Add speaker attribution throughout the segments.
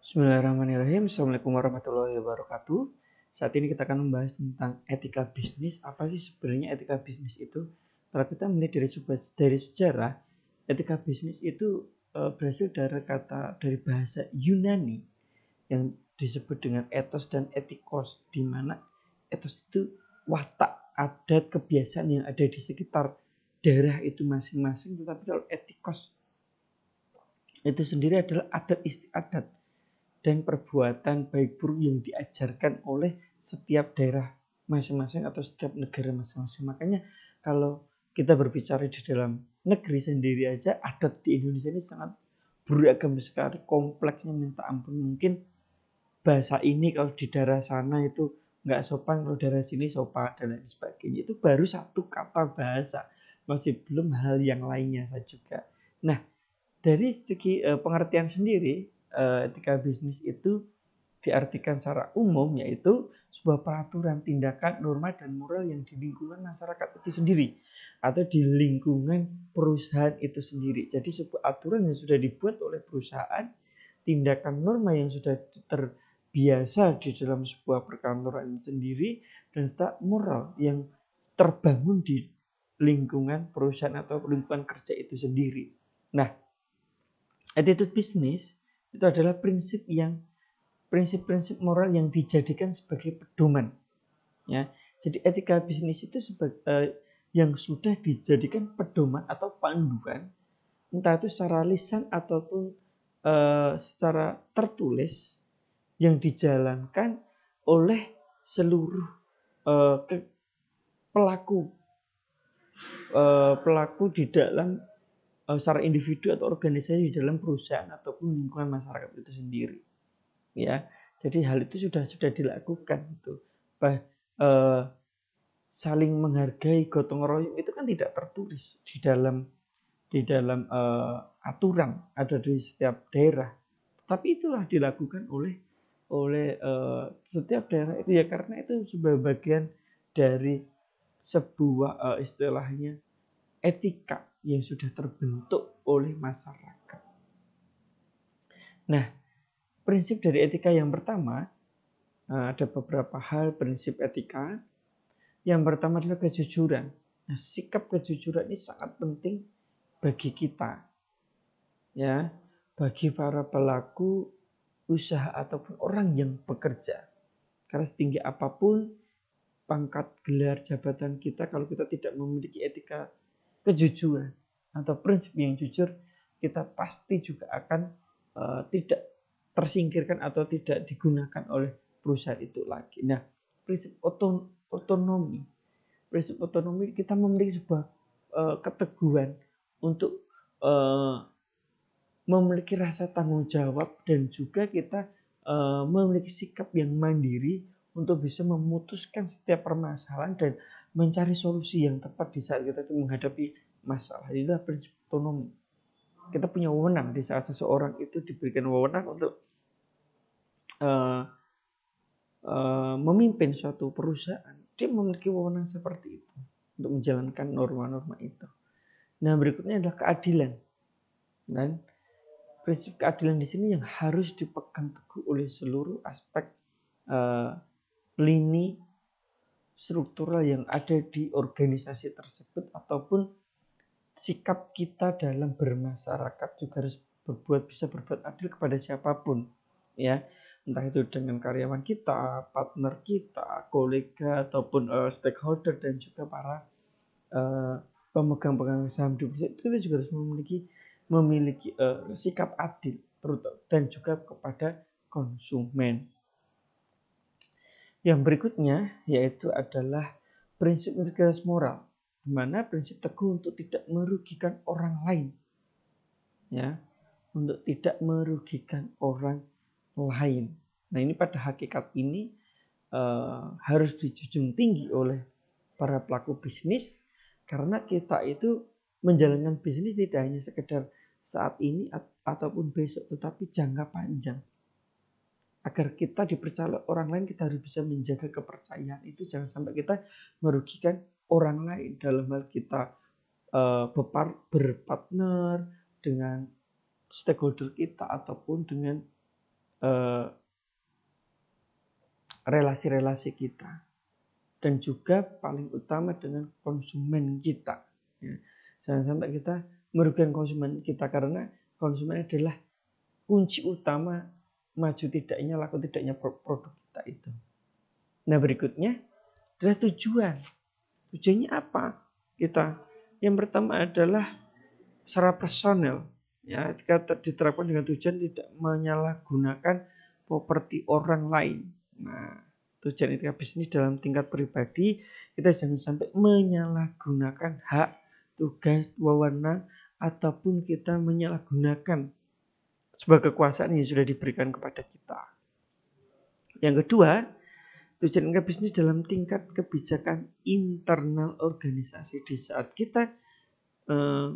Speaker 1: Bismillahirrahmanirrahim. Assalamualaikum warahmatullahi wabarakatuh. Saat ini kita akan membahas tentang etika bisnis. Apa sih sebenarnya etika bisnis itu? Kalau kita melihat dari sejarah, etika bisnis itu berasal dari bahasa Yunani yang disebut dengan ethos dan etikos, di mana ethos itu watak, adat, kebiasaan yang ada di sekitar daerah itu masing-masing. Tetapi kalau etikos itu sendiri adalah adat istiadat dan perbuatan baik buruk yang diajarkan oleh setiap daerah masing-masing atau setiap negara masing-masing. Makanya kalau kita berbicara di dalam negeri sendiri aja, adat di Indonesia ini sangat beragam sekali, kompleksnya minta ampun. Mungkin bahasa ini kalau di daerah sana itu nggak sopan, kalau daerah sini sopan dan lain sebagainya. Itu baru satu kata bahasa, masih belum hal yang lainnya juga. Nah, dari segi pengertian sendiri, etika bisnis itu diartikan secara umum yaitu sebuah peraturan, tindakan, norma, dan moral yang di lingkungan masyarakat itu sendiri atau di lingkungan perusahaan itu sendiri. Jadi sebuah aturan yang sudah dibuat oleh perusahaan, tindakan norma yang sudah terbiasa di dalam sebuah perkantoran itu sendiri, dan moral yang terbangun di lingkungan perusahaan atau lingkungan kerja itu sendiri. Nah, attitude bisnis itu adalah prinsip-prinsip moral yang dijadikan sebagai pedoman, ya. Jadi etika bisnis itu yang sudah dijadikan pedoman atau panduan, entah itu secara lisan ataupun secara tertulis, yang dijalankan oleh seluruh pelaku di dalam secara individu atau organisasi di dalam perusahaan ataupun lingkungan masyarakat itu sendiri, ya. Jadi hal itu sudah dilakukan itu. Saling menghargai, gotong royong itu kan tidak tertulis di dalam aturan ada di setiap daerah, tapi itulah dilakukan oleh setiap daerah itu, ya, karena itu sebagai bagian dari sebuah istilahnya etika yang sudah terbentuk oleh masyarakat. Nah, prinsip dari etika yang pertama, ada beberapa hal prinsip etika. Yang pertama adalah kejujuran. Nah, sikap kejujuran ini sangat penting bagi kita, ya, bagi para pelaku usaha ataupun orang yang bekerja. Karena setinggi apapun pangkat, gelar, jabatan kita, kalau kita tidak memiliki etika kejujuran atau prinsip yang jujur, kita pasti juga akan tidak tersingkirkan atau tidak digunakan oleh perusahaan itu lagi. Nah, prinsip otonomi. Prinsip otonomi, kita memiliki sebuah keteguhan untuk memiliki rasa tanggung jawab, dan juga kita memiliki sikap yang mandiri untuk bisa memutuskan setiap permasalahan dan mencari solusi yang tepat di saat kita menghadapi masalah. Inilah prinsip otonomi. Kita punya wewenang di saat seseorang itu diberikan wewenang untuk memimpin suatu perusahaan. Dia memiliki wewenang seperti itu untuk menjalankan norma-norma itu. Nah, berikutnya adalah keadilan. Dan prinsip keadilan di sini yang harus dipegang teguh oleh seluruh aspek lini struktural yang ada di organisasi tersebut, ataupun sikap kita dalam bermasyarakat juga harus bisa berbuat adil kepada siapapun, ya, entah itu dengan karyawan kita, partner kita, kolega, ataupun stakeholder, dan juga para pemegang saham di perusahaan. Kita juga harus memiliki sikap adil dan juga kepada konsumen. Yang berikutnya yaitu adalah prinsip integritas moral, di mana prinsip teguh untuk tidak merugikan orang lain, ya, untuk tidak merugikan orang lain. Nah, ini pada hakikat ini harus dijunjung tinggi oleh para pelaku bisnis, karena kita itu menjalankan bisnis tidak hanya sekedar saat ini ataupun besok, tetapi jangka panjang. Agar kita dipercaya orang lain, kita harus bisa menjaga kepercayaan itu. Jangan sampai kita merugikan orang lain dalam hal kita berpartner dengan stakeholder kita ataupun dengan relasi-relasi kita, dan juga paling utama dengan konsumen kita. Ya. Jangan sampai kita merugikan konsumen kita, karena konsumen adalah kunci utama maju tidaknya, laku tidaknya produk kita itu. Nah, berikutnya adalah tujuan. Tujuannya apa kita? Yang pertama adalah secara personal. Ya, ketika diterapkan dengan tujuan tidak menyalahgunakan properti orang lain. Nah, tujuan etika bisnis dalam tingkat pribadi, kita jangan sampai menyalahgunakan hak, tugas, wewenang, ataupun kita menyalahgunakan sebuah kekuasaan yang sudah diberikan kepada kita. Yang kedua, tujuan etika bisnis dalam tingkat kebijakan internal organisasi. Di saat kita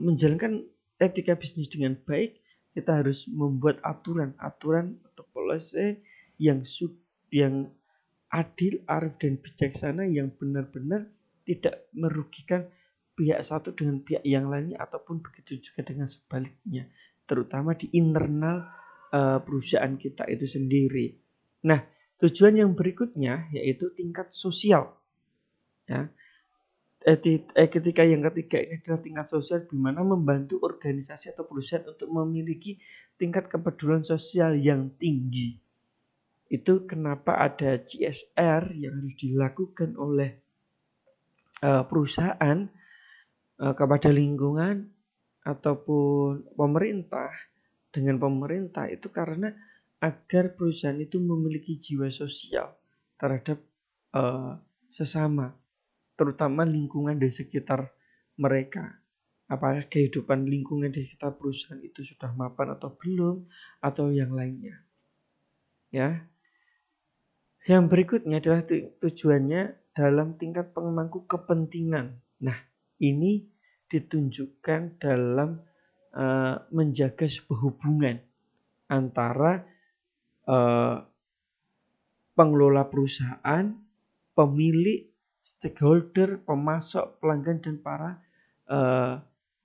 Speaker 1: menjalankan etika bisnis dengan baik, kita harus membuat aturan atau policy yang adil, arif, dan bijaksana, yang benar-benar tidak merugikan pihak satu dengan pihak yang lainnya, ataupun begitu juga dengan sebaliknya, terutama di internal perusahaan kita itu sendiri. Nah, tujuan yang berikutnya yaitu tingkat sosial. Ya. Ketika yang ketiga ini adalah tingkat sosial, di mana membantu organisasi atau perusahaan untuk memiliki tingkat kepedulian sosial yang tinggi. Itu kenapa ada CSR yang harus dilakukan oleh perusahaan kepada lingkungan ataupun pemerintah dengan pemerintah, itu karena agar perusahaan itu memiliki jiwa sosial terhadap sesama, terutama lingkungan di sekitar mereka. Apakah kehidupan lingkungan di sekitar perusahaan itu sudah mapan atau belum, atau yang lainnya. Ya. Yang berikutnya adalah tujuannya dalam tingkat pemangku kepentingan. Nah, ini ditunjukkan dalam menjaga sebuah hubungan antara pengelola perusahaan, pemilik, stakeholder, pemasok, pelanggan, dan para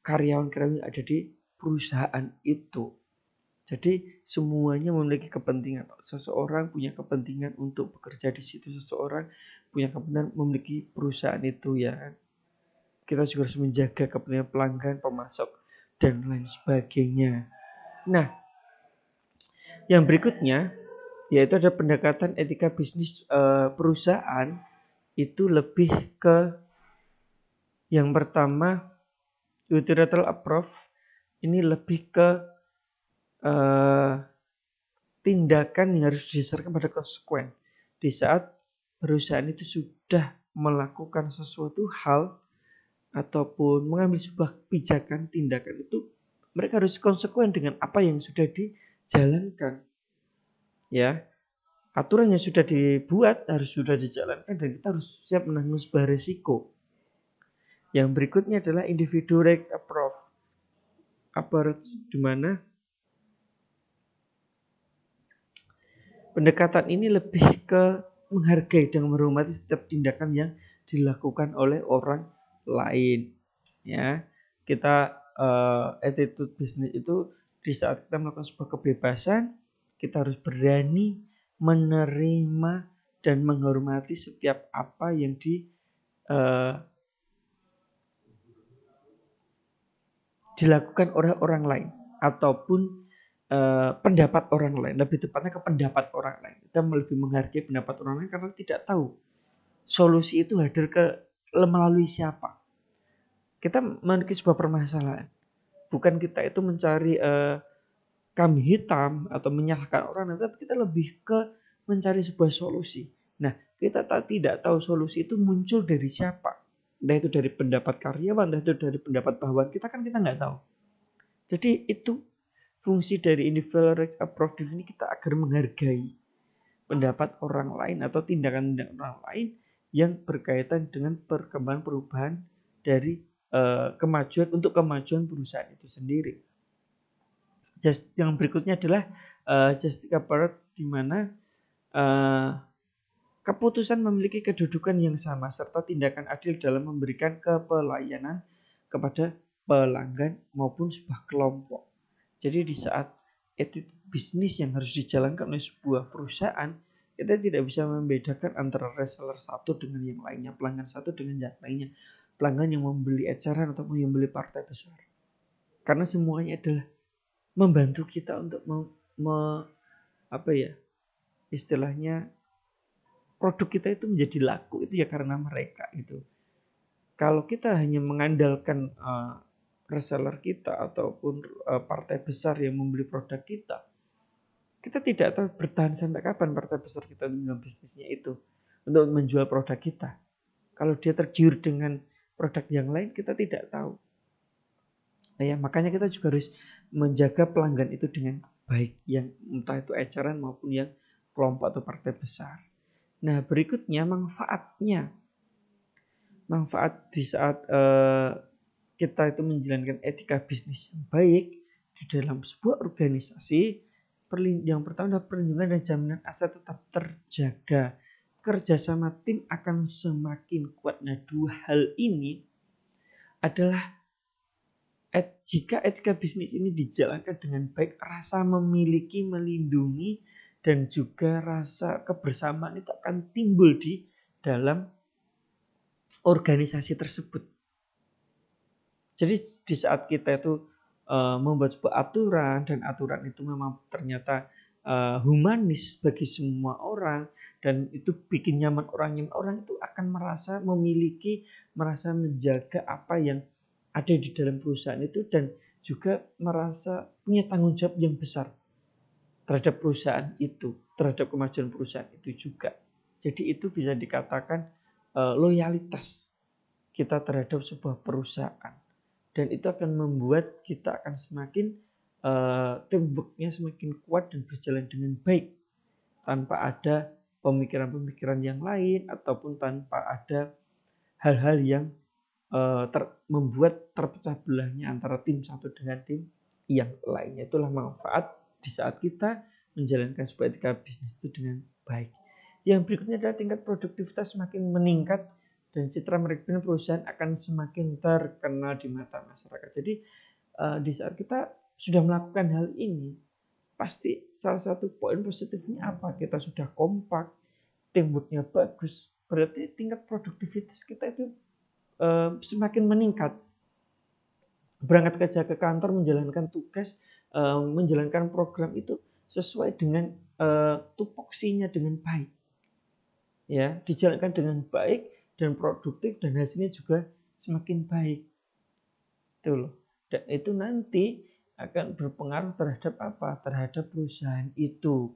Speaker 1: karyawan-karyawan yang ada di perusahaan itu. Jadi semuanya memiliki kepentingan. Seseorang punya kepentingan untuk bekerja di situ, seseorang punya kepentingan memiliki perusahaan itu, ya. Kita juga harus menjaga kepentingan pelanggan, pemasok, dan lain sebagainya. Nah, yang berikutnya yaitu ada pendekatan etika bisnis perusahaan. Itu lebih ke yang pertama, unilateral approach. Ini lebih ke tindakan yang harus didasarkan pada konsekuen. Di saat perusahaan itu sudah melakukan sesuatu hal ataupun mengambil sebuah kebijakan, tindakan itu, mereka harus konsekuen dengan apa yang sudah dijalankan. Ya, aturan yang sudah dibuat harus sudah dijalankan, dan kita harus siap menanggung sebuah risiko. Yang berikutnya adalah individual rights approach, di mana pendekatan ini lebih ke menghargai dan menghormati setiap tindakan yang dilakukan oleh orang lain. Ya, kita attitude bisnis itu di saat kita melakukan sebuah kebebasan, kita harus berani menerima dan menghormati setiap apa yang dilakukan oleh orang lain ataupun pendapat orang lain, lebih tepatnya ke pendapat orang lain. Kita lebih menghargai pendapat orang lain karena tidak tahu solusi itu hadir melalui siapa. Kita memiliki sebuah permasalahan, bukan kita itu mencari kambing hitam atau menyalahkan orang lain, tapi kita lebih ke mencari sebuah solusi. Nah, kita tidak tahu solusi itu muncul dari siapa, entah itu dari pendapat karyawan, entah itu dari pendapat bawahan kita, kan kita nggak tahu. Jadi itu fungsi dari individual rights approach ini, kita agar menghargai pendapat orang lain atau tindakan orang lain yang berkaitan dengan perkembangan perubahan dari kemajuan untuk kemajuan perusahaan itu sendiri. Yang berikutnya adalah justice approach, di mana keputusan memiliki kedudukan yang sama serta tindakan adil dalam memberikan pelayanan kepada pelanggan maupun sebuah kelompok. Jadi di saat etika bisnis yang harus dijalankan oleh sebuah perusahaan, kita tidak bisa membedakan antara reseller satu dengan yang lainnya, pelanggan satu dengan yang lainnya, pelanggan yang membeli eceran atau yang membeli partai besar. Karena semuanya adalah membantu kita untuk istilahnya produk kita itu menjadi laku itu ya karena mereka itu. Kalau kita hanya mengandalkan reseller kita ataupun partai besar yang membeli produk kita tidak tahu bertahan sampai kapan partai besar kita dengan bisnisnya itu untuk menjual produk kita. Kalau dia tergiur dengan produk yang lain, kita tidak tahu. Nah, ya, makanya kita juga harus menjaga pelanggan itu dengan baik, yang entah itu eceran maupun yang kelompok atau partai besar. Nah, berikutnya manfaat di saat kita itu menjalankan etika bisnis yang baik di dalam sebuah organisasi. Yang pertama adalah perlindungan dan jaminan aset tetap terjaga. Kerjasama tim akan semakin kuat. Nah, dua hal ini adalah jika etika bisnis ini dijalankan dengan baik, rasa memiliki, melindungi, dan juga rasa kebersamaan itu akan timbul di dalam organisasi tersebut. Jadi di saat kita itu membuat sebuah aturan dan aturan itu memang ternyata humanis bagi semua orang dan itu bikin nyaman orang itu akan merasa memiliki, merasa menjaga apa yang ada di dalam perusahaan itu dan juga merasa punya tanggung jawab yang besar terhadap perusahaan itu, terhadap kemajuan perusahaan itu juga. Jadi itu bisa dikatakan loyalitas kita terhadap sebuah perusahaan. Dan itu akan membuat kita akan semakin teamworknya semakin kuat dan berjalan dengan baik tanpa ada pemikiran-pemikiran yang lain ataupun tanpa ada hal-hal yang membuat terpecah belahnya antara tim satu dengan tim yang lainnya. Itulah manfaat di saat kita menjalankan sebuah etika bisnis itu dengan baik. Yang berikutnya adalah tingkat produktivitas semakin meningkat dan citra manajemen perusahaan akan semakin terkenal di mata masyarakat. Jadi di saat kita sudah melakukan hal ini, pasti salah satu poin positifnya apa? Kita sudah kompak, teamworknya bagus, berarti tingkat produktivitas kita itu semakin meningkat. Berangkat kerja ke kantor, menjalankan tugas, menjalankan program itu sesuai dengan tupoksinya dengan baik. Ya, dijalankan dengan baik dan produktif dan hasilnya juga semakin baik. Itu loh. Dan itu nanti akan berpengaruh terhadap apa? Terhadap perusahaan itu.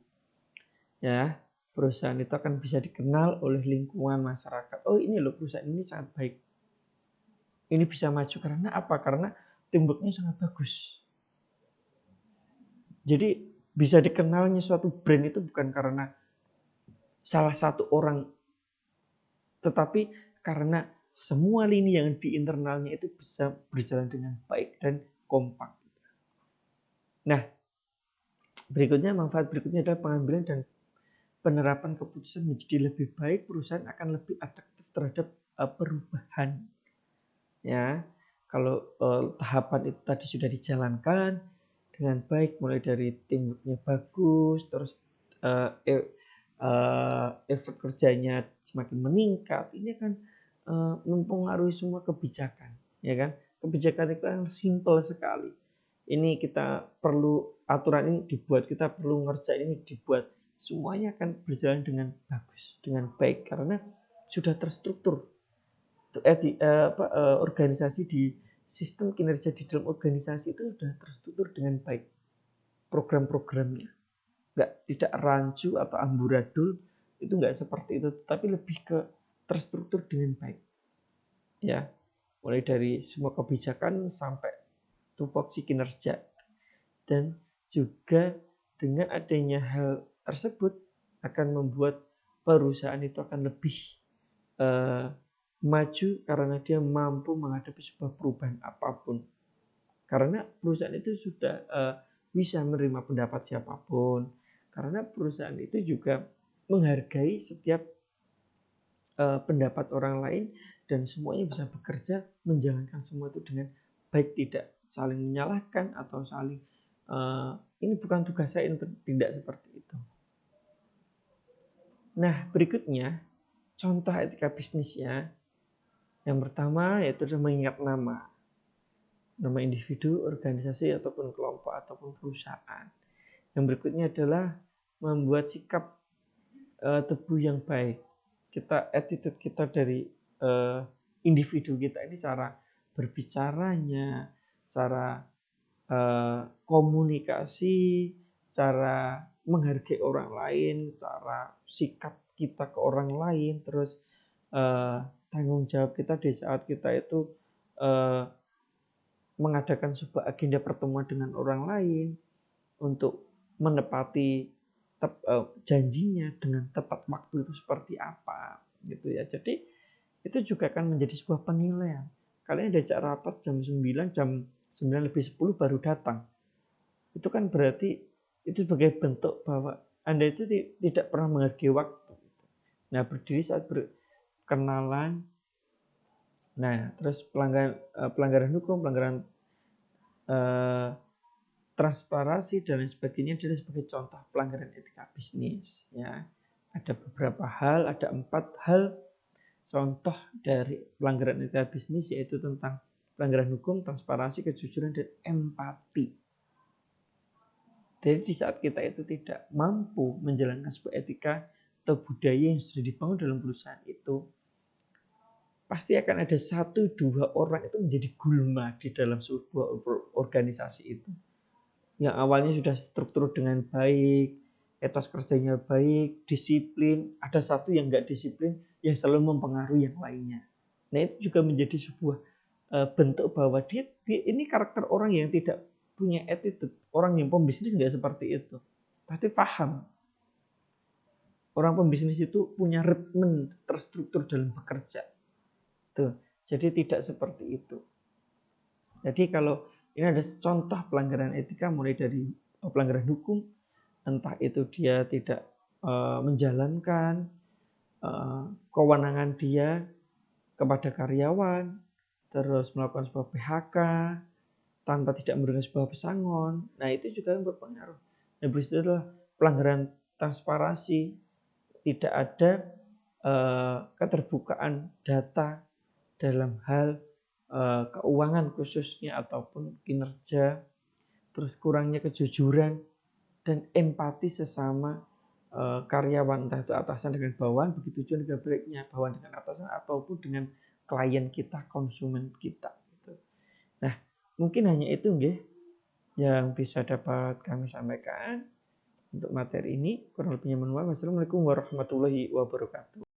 Speaker 1: Ya, perusahaan itu akan bisa dikenal oleh lingkungan masyarakat. Oh, ini loh perusahaan ini sangat baik. Ini bisa maju karena apa? Karena teamworknya sangat bagus. Jadi bisa dikenalnya suatu brand itu bukan karena salah satu orang, tetapi karena semua lini yang di internalnya itu bisa berjalan dengan baik dan kompak. Nah, manfaat berikutnya adalah pengambilan dan penerapan keputusan menjadi lebih baik. Perusahaan akan lebih adaptif terhadap perubahan. Ya, kalau tahapan itu tadi sudah dijalankan dengan baik, mulai dari teamworknya bagus, terus effort kerjanya semakin meningkat, ini akan mempengaruhi semua kebijakan, ya kan? Kebijakan itu kan simple sekali. Ini kita perlu aturan ini dibuat, kita perlu ngerjain ini dibuat, semuanya akan berjalan dengan bagus, dengan baik karena sudah terstruktur. Organisasi di sistem kinerja di dalam organisasi itu sudah terstruktur dengan baik program-programnya, tidak rancu atau amburadul, itu nggak seperti itu, tapi lebih ke terstruktur dengan baik ya, mulai dari semua kebijakan sampai tupoksi kinerja. Dan juga dengan adanya hal tersebut akan membuat perusahaan itu akan lebih maju karena dia mampu menghadapi sebuah perubahan apapun. Karena perusahaan itu sudah bisa menerima pendapat siapapun. Karena perusahaan itu juga menghargai setiap pendapat orang lain dan semuanya bisa bekerja menjalankan semua itu dengan baik, tidak saling menyalahkan atau saling ini bukan tugas saya untuk tidak seperti itu. Nah, berikutnya contoh etika bisnisnya. Yang pertama yaitu mengingat nama individu, organisasi ataupun kelompok ataupun perusahaan. Yang berikutnya adalah membuat sikap teguh yang baik. Attitude kita dari individu kita ini, cara berbicaranya, cara komunikasi, cara menghargai orang lain, cara sikap kita ke orang lain, terus tanggung jawab kita di saat kita itu mengadakan sebuah agenda pertemuan dengan orang lain untuk menepati janjinya dengan tepat waktu itu seperti apa gitu ya. Jadi itu juga akan menjadi sebuah penilaian. Kalian diajak rapat jam 9, jam 9 lebih 10 baru datang. Itu kan berarti itu sebagai bentuk bahwa Anda itu tidak pernah menghargai waktu. Nah, berdiri saat berkenalan. Nah, terus pelanggaran hukum, pelanggaran transparansi dan lain sebagainya adalah sebagai contoh pelanggaran etika bisnis ya. Ada beberapa hal, ada 4 hal contoh dari pelanggaran etika bisnis, yaitu tentang pelanggaran hukum, transparansi, kejujuran, dan empati. Jadi di saat kita itu tidak mampu menjalankan sebuah etika atau budaya yang sudah dibangun dalam perusahaan itu, pasti akan ada 1-2 orang itu menjadi gulma di dalam sebuah organisasi itu. Yang awalnya sudah struktur dengan baik, etos kerjanya baik, disiplin, ada satu yang nggak disiplin yang selalu mempengaruhi yang lainnya. Nah, itu juga menjadi sebuah bentuk bahwa dia ini karakter orang yang tidak punya attitude. Orang yang pembisnis nggak seperti itu. Pasti paham. Orang pembisnis itu punya ritme terstruktur dalam bekerja. Tuh. Jadi tidak seperti itu. Jadi kalau ini ada contoh pelanggaran etika mulai dari pelanggaran hukum, entah itu dia tidak menjalankan kewenangan dia kepada karyawan, terus melakukan sebuah PHK tanpa tidak memberikan sebuah pesangon. Nah, itu juga berpengaruh. Nah, berikutnya adalah pelanggaran transparansi, tidak ada keterbukaan data dalam hal keuangan khususnya ataupun kinerja, terus kurangnya kejujuran dan empati sesama karyawan, entah itu atasan dengan bawahan, begitu juga dengan baliknya, bawahan dengan atasan ataupun dengan klien kita, konsumen kita gitu. Nah, mungkin hanya itu nggih yang bisa dapat kami sampaikan untuk materi ini. Kurang lebihnya mohon maaf. Wassalamualaikum warahmatullahi wabarakatuh.